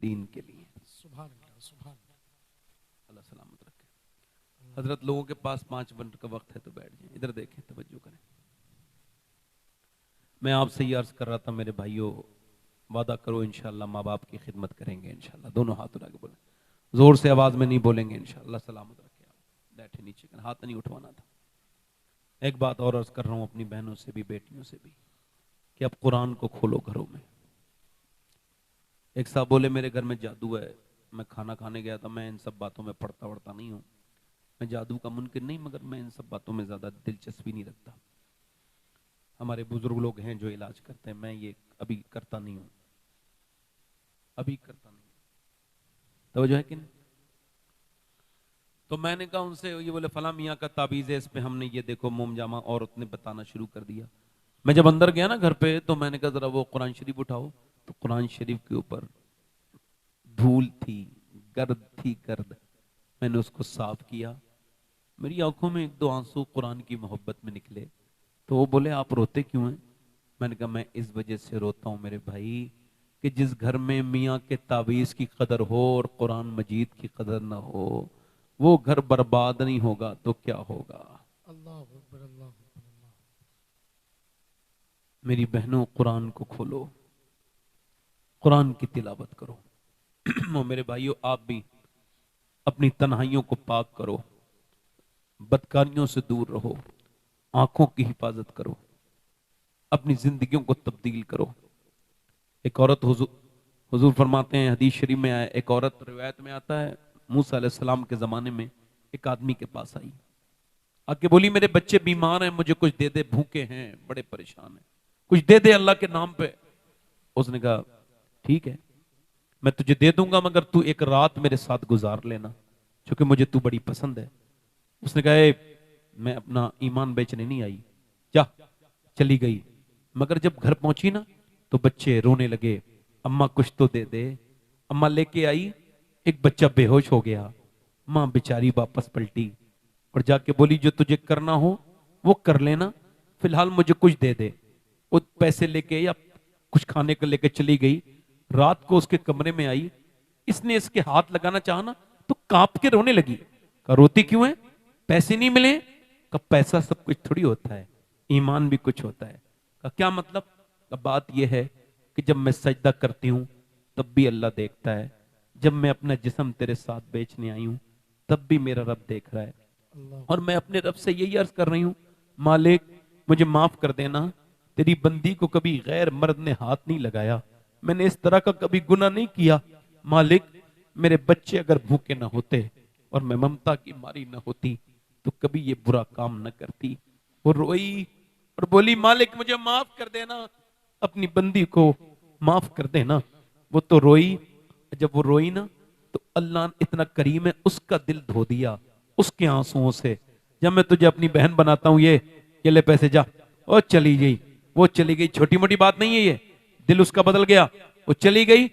दीन के लिए। सुभान अल्लाह, सुभान अल्लाह। अल्लाह सलामत रखे। हजरत, लोगों के पास 5 मिनट का वक्त है तो बैठ जाएं, इधर देखें, तवज्जो करें। मैं आपसे ये अर्ज कर रहा था मेरे भाइयों, वादा करो इंशाल्लाह माँ बाप की खिदमत करेंगे इंशाल्लाह। दोनों हाथ उठा के बोले, जोर से आवाज में नहीं बोलेंगे इंशाल्लाह। सलामत रखे आप। बैठे नीचे कर, हाथ नहीं उठवाना था। एक बात और अर्ज कर रहा हूँ अपनी बहनों से भी बेटियों से भी, कि अब कुरान को खोलो घरों में। एक साहब बोले मेरे घर में जादू है, मैं खाना खाने गया था, मैं इन सब बातों में पढ़ता वढ़ता नहीं हूँ, मैं जादू का मुनकिर नहीं, मगर मैं इन सब बातों में ज्यादा दिलचस्पी नहीं रखता। हमारे बुजुर्ग लोग हैं जो इलाज करते हैं, मैं ये अभी करता नहीं हूँ, अभी करता नहीं। तो जो है कि नहीं? तो मैंने कहा उनसे, ये बोले फला मियाँ का ताबीज है, इस पे हमने ये देखो मोम जामा, औरत ने बताना शुरू कर दिया। मैं जब अंदर गया ना घर पे, तो मैंने कहा जरा वो कुरान शरीफ उठाओ, तो कुरान शरीफ के ऊपर धूल थी, गर्द थी, गर्द। मैंने उसको साफ किया, मेरी आंखों में एक दो आंसू कुरान की मोहब्बत में निकले। तो वो बोले आप रोते क्यों हैं? मैंने कहा मैं इस वजह से रोता हूं मेरे भाई, कि जिस घर में मियाँ के तावीज की कदर हो और कुरान मजीद की कदर ना हो, वो घर बर्बाद नहीं होगा तो क्या होगा। अल्लाह अकबर, अल्लाह अकबर, अल्लाह। मेरी बहनों, कुरान को खोलो, कुरान की तिलावत करो। और मेरे भाइयों, आप भी अपनी तन्हाइयों को पाक करो, बदकारियों से दूर रहो, आंखों की हिफाजत करो, अपनी जिंदगियों को तब्दील करो। एक औरत, हुजूर हुजूर फरमाते हैं, हदीस शरीफ में आया, एक औरत, रिवायत में आता है, मूसा अलैहिस्सलाम के जमाने में एक आदमी के पास आई, आके बोली मेरे बच्चे बीमार हैं, मुझे कुछ दे दे, भूखे हैं, बड़े परेशान हैं, कुछ दे दे अल्लाह के नाम पे। उसने कहा ठीक है, मैं तुझे दे दूंगा, मगर तू एक रात मेरे साथ गुजार लेना, क्योंकि मुझे तू बड़ी पसंद है। उसने कहा मैं अपना ईमान बेचने नहीं आई, जा। चली गई। मगर जब घर पहुंची ना, तो बच्चे रोने लगे, अम्मा कुछ तो दे दे। अम्मा लेके आई, एक बच्चा बेहोश हो गया। माँ बेचारी वापस पलटी और जाके बोली जो तुझे करना हो वो कर लेना, फिलहाल मुझे कुछ दे दे। वो पैसे लेके या कुछ खाने को लेके चली गई। रात को उसके कमरे में आई, इसने इसके हाथ लगाना चाहा ना, तो कांप के रोने लगी। कहा रोती क्यों है? पैसे नहीं मिले? कहा पैसा सब कुछ थोड़ी होता है, ईमान भी कुछ होता है। कहा क्या मतलब? कहा बात यह है कि जब मैं सजदा करती हूं तब भी अल्लाह देखता है, जब मैं अपना जिस्म तेरे साथ बेचने आई हूं तब भी मेरा रब देख रहा है। अल्लाह और अकबर। मैं अपने रब से यही अर्ज कर रही हूं, मालिक मुझे माफ कर देना, तेरी बंदी को कभी गैर मर्द ने हाथ नहीं लगाया, मैंने इस तरह का कभी गुनाह नहीं किया। मालिक मेरे बच्चे अगर भूखे ना होते और मैं ममता की मारी ना होती तो कभी ये बुरा काम न करती। वो रोई और बोली मालिक मुझे माफ कर देना, अपनी बंदी को माफ कर देना। वो तो रोई, जब वो रोई ना, तो अल्लाह इतना करीम है, उसका दिल धो दिया उसके आंसुओं से। जब मैं तुझे अपनी बहन बनाता हूं, ये ले पैसे जा। और चली गई, वो चली गई, छोटी मोटी बात नहीं है ये, दिल उसका बदल गया। वो चली गई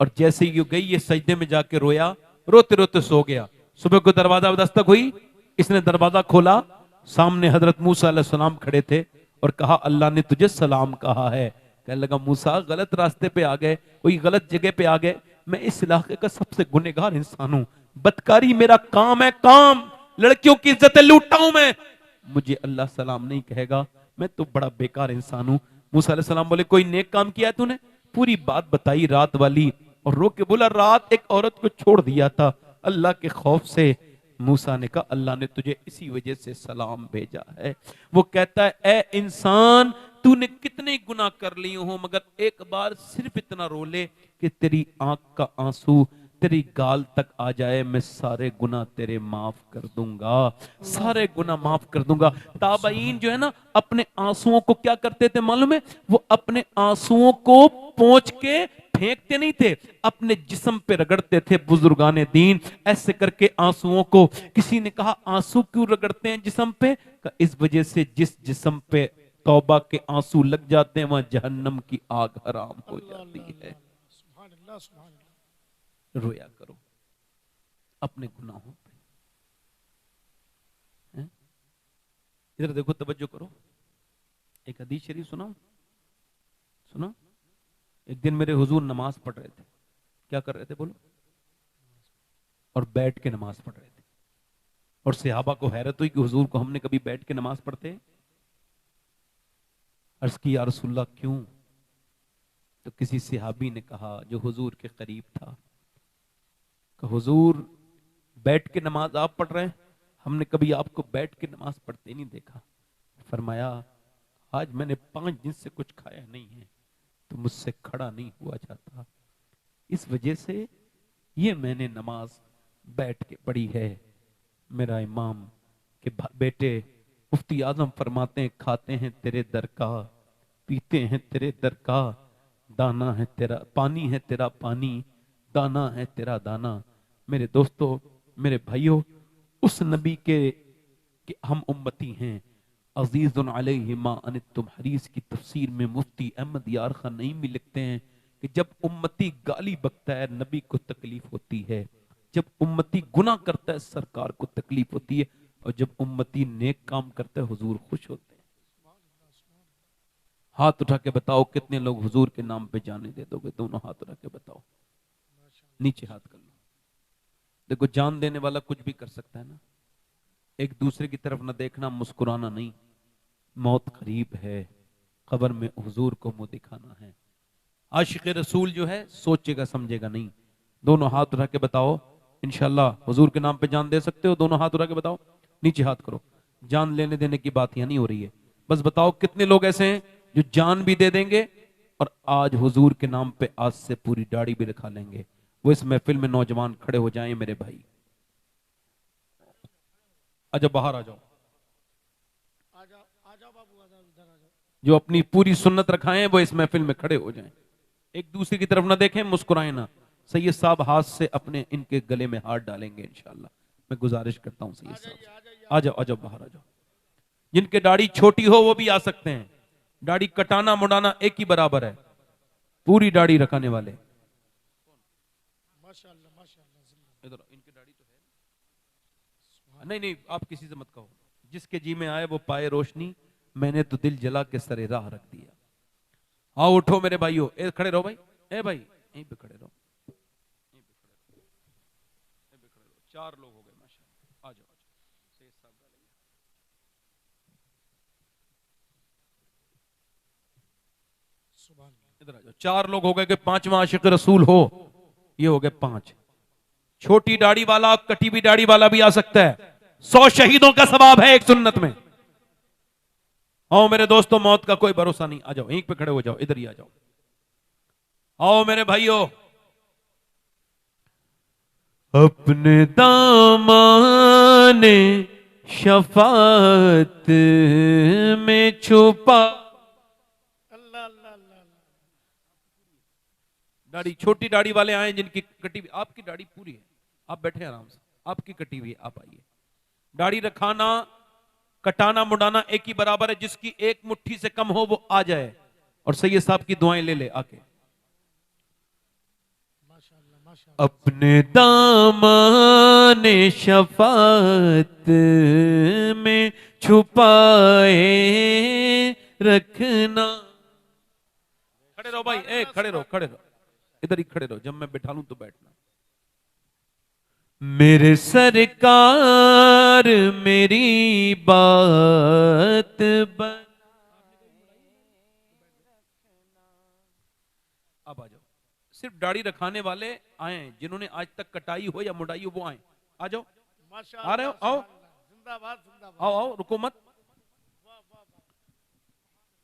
और जैसे ही गई, ये सजदे में जाके रोया, रोते रोते सो गया। सुबह को दरवाजा दस्तक हुई, इसने दरवाजा खोला, सामने हजरत मूसा अलैहिस्सलाम खड़े थे और कहा अल्लाह ने तुझे सलाम कहा है। कहने लगा मूसा गलत रास्ते पे आ गए, कोई गलत जगह पे आ गए, मैं इस इलाके का सबसे गुनहगार इंसान हूं, बदकारी मेरा काम है, काम, लड़कियों की इज्जतें लूटता हूं मैं, मुझे अल्लाह सलाम नहीं कहेगा, मैं तो बड़ा बेकार इंसान हूं। मूसा अलैहिस्सलाम बोले कोई नेक काम किया है तूने? पूरी बात बताई रात वाली, और रो के बोला रात एक औरत को छोड़ दिया था अल्लाह के खौफ से। मूसा ने कहा अल्लाह ने तुझे इसी वजह से सलाम भेजा है। वो कहता है ए इंसान, तूने कितने गुनाह कर लिए हो, मगर एक बार सिर्फ इतना रो ले कि तेरी आंख का आंसू तेरी गाल तक आ जाए, मैं सारे गुनाह तेरे माफ कर दूंगा, अल्लाह सारे अकबर, गुनाह अल्लाह माफ कर अकबर, दूंगा। अल्लाह अकबर। ताबईन सुभान जो है अल्लाह। ना, अपने आंसुओं को क्या करते थे मालूम है? वो अपने आंसुओं को पोंछ के फेंकते नहीं थे, अपने जिस्म पे रगड़ते थे। बुजुर्गाने दीन ऐसे करके आंसुओं को, किसी ने कहा आंसू क्यों रगड़ते हैं जिस्म पे? कहा, इस वजह से जिस जिस्म पे तौबा के आंसू लग जाते हैं वहां जहन्नम की आग हराम हो अल्लाह जाती अल्लाह है। अल्लाह अल्लाह। सुभान अल्लाह, सुभान अल्लाह। रोया करो अपने गुनाहों पे, हैं? इधर देखो, तवज्जो करो, एक हदीस शरीफ सुनाऊं? सुनो। एक दिन मेरे हुजूर नमाज पढ़ रहे थे, क्या कर रहे थे बोलो? और बैठ के नमाज पढ़ रहे थे। और सहाबा को हैरत हुई कि हुजूर को हमने कभी बैठ के नमाज पढ़ते? अर्ज की या रसूलल्लाह क्यों? तो किसी सहाबी ने कहा जो हुजूर के करीब था कि हुजूर बैठ के नमाज आप पढ़ रहे हैं, हमने कभी आपको बैठ के नमाज पढ़ते नहीं देखा। फरमाया आज मैंने 5 दिन से कुछ खाया नहीं है तो मुझसे खड़ा नहीं हुआ जाता, इस वजह से ये मैंने नमाज बैठ के पढ़ी है। मेरा इमाम के बेटे मुफ्ती आजम फरमाते हैं खाते हैं तेरे दर का, पीते हैं तेरे दर का, दाना है तेरा पानी है तेरा पानी, दाना है तेरा दाना। मेरे दोस्तों, मेरे भाइयों, उस नबी के हम उम्मती हैं। अजीजुन अलैहि मा अनित्तुम हरीस की तफसीर में मुफ्ती अहमद यार खान नईमी लिखते हैं कि जब उम्मती गाली बकता है नबी को तकलीफ होती है, जब उम्मती गुनाह करता है सरकार को तकलीफ होती है, और जब उम्मती नेक काम करता है हुजूर खुश होते हैं। हाथ उठा के बताओ कितने लोग हुजूर के नाम पे जाने दे दोगे? दोनों हाथ उठा के बताओ, नीचे हाथ कर लो। देखो जान देने वाला कुछ भी कर सकता है ना। एक दूसरे की तरफ ना देखना, मुस्कुराना नहीं। मौत करीब है, कब्र में हुजूर को मुंह दिखाना है। आशिक रसूल जो है सोचेगा समझेगा नहीं। दोनों हाथ उठा के बताओ इंशाल्लाह हुजूर के नाम पे जान दे सकते हो? दोनों हाथ उठा के बताओ, नीचे हाथ करो। जान लेने देने की बात यहाँ नहीं हो रही है, बस बताओ कितने लोग ऐसे हैं जो जान भी दे देंगे और आज हुजूर के नाम पे आज से पूरी दाढ़ी भी रखा लेंगे। वो इस महफिल में नौजवान खड़े हो जाएं मेरे भाई। अच्छा बाहर आ जाओ, आ जाओ बाबू, आ जाओ, इधर आ जाओ। जो अपनी पूरी सुन्नत रखाएं वो इस महफिल में खड़े हो जाएं। एक दूसरे की तरफ ना देखें, मुस्कुराएं ना। सैयद साहब हाथ से अपने इनके गले में हाथ डालेंगे इंशाल्लाह। मैं गुजारिश करता हूं सैयद साहब से, आ जाओ, आ जाओ, बाहर आ जाओ। जिनके दाढ़ी छोटी हो वो भी आ सकते हैं। दाढ़ी कटाना मुड़ाना एक ही बराबर है। पूरी दाढ़ी रखाने वाले माशाअल्लाह माशाअल्लाह, जिंदा। इधर इनकी दाढ़ी तो है। नहीं नहीं, आप किसी से मत कहो, जिसके जी में आए वो पाए रोशनी। मैंने तो दिल जला के सरे राह रख दिया। आओ उठो मेरे भाइयों, ए खड़े रहो भाई, ए भाई यहीं पे खड़े रहो, यहीं पे खड़े रहो, यहीं पे खड़े रहो। 4 लोग हो गए माशाल्लाह। आ जाओ, आ जाओ, सैयद साहब डालेंगे। सुभान अल्लाह। इधर आ जाओ। 4 लोग हो गए कि 5वां आशिक रसूल हो। ये हो गए 5। छोटी दाढ़ी वाला, कटी हुई दाढ़ी वाला भी आ सकता है। 100 शहीदों का सवाब है एक सुन्नत में। आओ मेरे दोस्तों, मौत का कोई भरोसा नहीं। आ जाओ, यहीं पे खड़े हो जाओ, इधर ही आ जाओ। आओ मेरे भाइयों, अपने दामाने शफात में छुपा। अल्लाह अल्लाह अल्लाह अल्लाह। दाढ़ी छोटी दाढ़ी वाले आए जिनकी कटी हुई, आपकी दाढ़ी पूरी है, आप बैठे आराम से, आपकी कटी हुई है, आप आइए। दाढ़ी रखाना कटाना मुड़ाना एक ही बराबर है। जिसकी एक मुट्ठी से कम हो वो आ जाए और सैयद साहब की दुआएं ले ले आके। माशाअल्लाह माशाअल्लाह। अपने दामाने शफात में छुपाए रखना। खड़े रहो भाई, ए खड़े रहो, खड़े रहो, इधर ही खड़े रहो। जब मैं बैठा लूं तो बैठना। मेरे सरकार मेरी बात बन। अब आ जाओ। सिर्फ दाढ़ी रखाने वाले आए, जिन्होंने आज तक कटाई हो या मुड़ाई हो वो आए। आ जाओ, आ रहे हो? आओ, जिंदाबाद जिंदाबाद। आओ, आओ, रुको मत।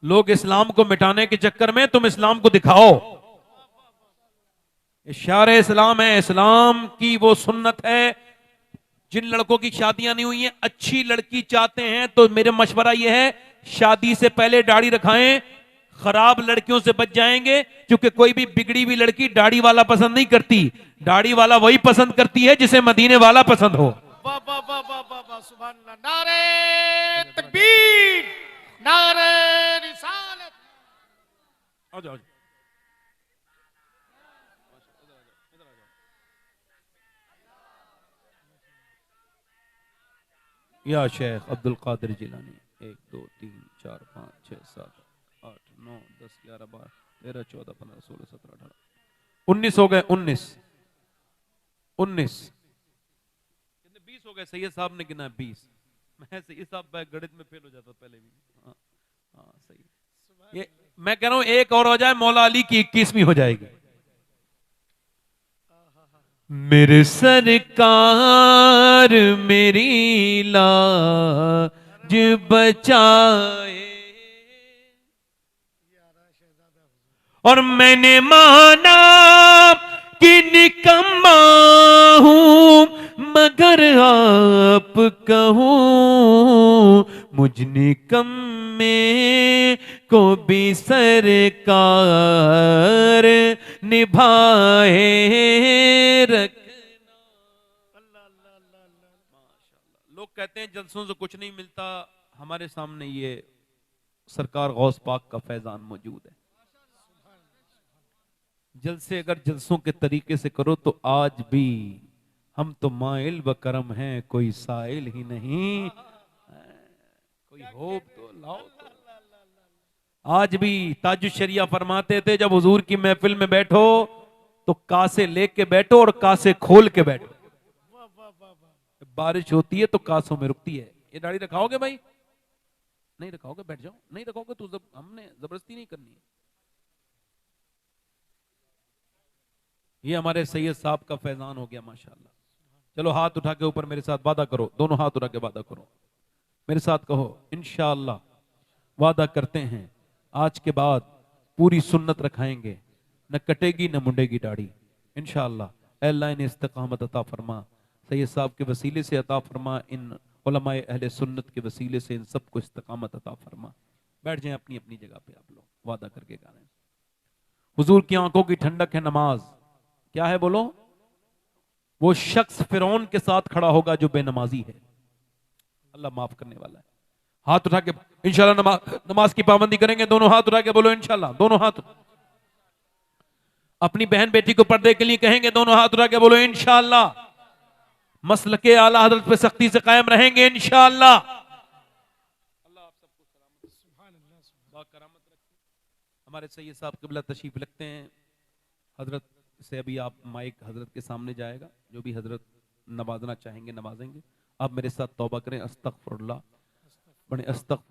लोग इस्लाम को मिटाने के चक्कर में, तुम इस्लाम को दिखाओ। इशारे इस्लाम है, इस्लाम की वो सुन्नत है। जिन लड़कों की शादियां नहीं हुई हैं, अच्छी लड़की चाहते हैं तो मेरा मशवरा यह है शादी से पहले दाढ़ी रखाएं। खराब लड़कियों से बच जाएंगे, क्योंकि कोई भी बिगड़ी हुई लड़की दाढ़ी वाला पसंद नहीं करती। दाढ़ी वाला वही पसंद करती है जिसे मदीने वाला पसंद हो। वाह वाह वाह वाह वाह वाह, सुभान अल्लाह। नारे तकबीर, नारे रिसालत। आ जाओ, या शेख अब्दुल कादिर जिलानी। 1 2 3 4 5 6 7 8 9 10 11 12 13 14 15 16 17 18। 19 हो गए, 19 19 कितने 20 हो गए। सैयद साहब ने गिना 20। मैं सैयद साहब गणित में फेल हो जाता पहले भी। हाँ, हाँ सही। ये मैं कह रहा हूं एक और हो जाए, मौला अली की 21वीं हो जाएगी। मेरे सरकार मेरी लाज बचाए, और मैंने माना कि निकम्मा हूं, मगर आप कहूं मुझ निकम्मे को भी सरकार निभाए रखना। माशाअल्लाह। लोग कहते हैं जलसों से कुछ नहीं मिलता, हमारे सामने ये सरकार गौस पाक का फैजान मौजूद है। जलसे अगर जलसों के तरीके से करो तो आज भी हम तो माइल व करम हैं, कोई साइल ही नहीं, कोई होप तो लाओ तो। आज भी ताजुश शरिया फरमाते थे जब हुजूर की महफिल में बैठो तो कासे लेके बैठो और कासे खोल के बैठो। बारिश होती है तो कासों में रुकती है। ये दाढ़ी रखाओगे भाई? नहीं रखाओगे बैठ जाओ, नहीं रखाओगे तो हमने जबरदस्ती नहीं करनी है। ये हमारे सैयद साहब का फैजान हो गया माशाल्लाह। चलो हाथ उठा के ऊपर मेरे साथ वादा करो, दोनों हाथ उठा के वादा करो, मेरे साथ कहो इंशाअल्लाह वादा करते हैं आज के बाद पूरी सुन्नत रखाएंगे, न कटेगी न मुंडेगी दाढ़ी इंशाअल्लाह। अल्लाह ने इस्तिकामत अता फरमा, सैयद साहब के वसीले से अता फरमा, इन उलमाए अहले सुन्नत के वसीले से इन सबको इस्तिकामत अता फरमा। बैठ जाएं अपनी अपनी जगह पे आप लोग, वादा करके गा रहे हैं। हुजूर की आंखों की ठंडक है नमाज। क्या है बोलो? वो शख्स फिरौन के साथ खड़ा होगा जो बेनमाजी है, अल्लाह माफ करने वाला है। हाथ उठा के इंशाल्लाह नमाज की पाबंदी करेंगे, दोनों हाथ उठा के बोलो इंशाल्लाह, दोनों हाथ। अपनी बहन बेटी को पर्दे के लिए कहेंगे, दोनों हाथ उठा के बोलो इंशाल्लाह। मसलके आला हजरत पे सख्ती से कायम रहेंगे इंशाल्लाह। अल्लाह आप सबको करामत रखे। हमारे सैयद साहब क़िबला तशरीफ रखते हैं। हजरत से अभी आप माइक हजरत के सामने जाएगा, जो भी हजरत नवाजना चाहेंगे नवाजेंगे। आप मेरे साथ तौबा करें, अस्तगफिरुल्लाह, बड़े अस्तगफिर